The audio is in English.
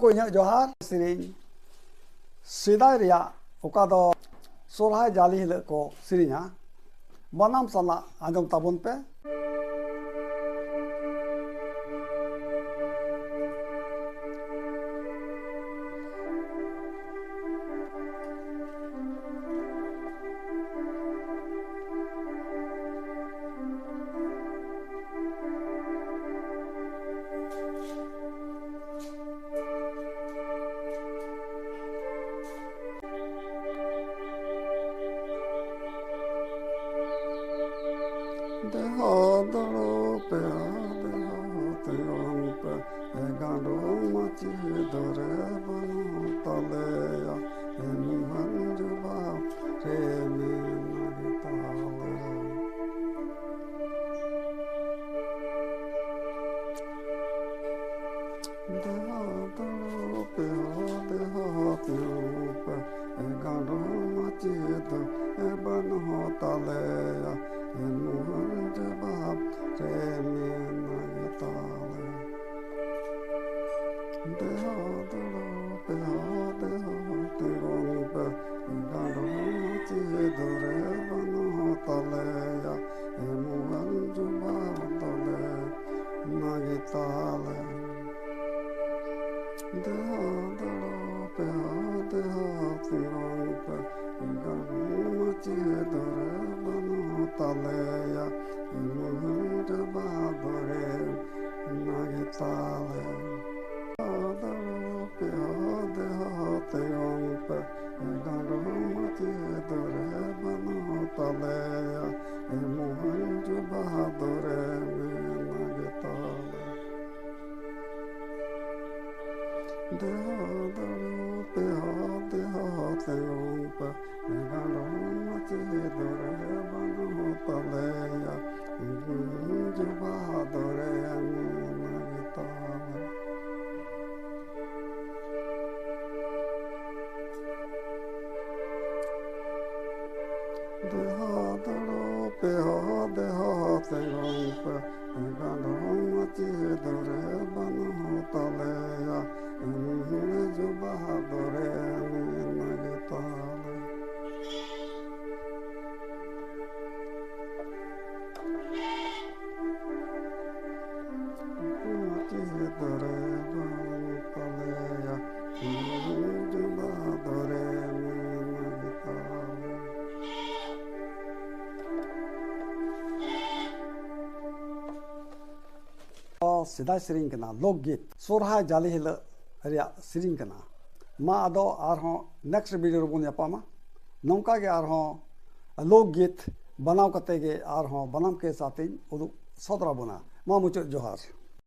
को इन जोहार सेरें सेदाय रिया ओका दो सोरहाय जाली हिल को सेरेंगा बनाम साला आंजम ताबुन पे deha daro pe deha pe egando machi dore bano tale ya emuhanju ba re me nagi tale deha daro pe egando machi dore bano tale ya emuhanju ba re me nagi tale deha daro pe egando machi dore bano tale ya emuhanju ba tale nagi tale deha daro pe egando machi dore bano tale ya emuhanju ba dore nagi tale daro pe egando machi dore bano tale ya emuhanju ba dore nagi tale deha daro pe egando machi dore bano tale ya emuhanju ba dore nagi tale deha daro pe egando machi dore bano tale ya emuhanju ba dore nagi tale machi dore bano tale ya emuhanju ba dore nagi tale सिदाय Tsering कना लोकगीत सोरहाय जाली हिल रिया सेरिंग कना मा आदो आरहों next video रो bone यापामा नौका के आरहों लोकगीत बनाव कते गे आरहों बनाम के साथिन उदु सदरा बोना मा मुचो जोहार।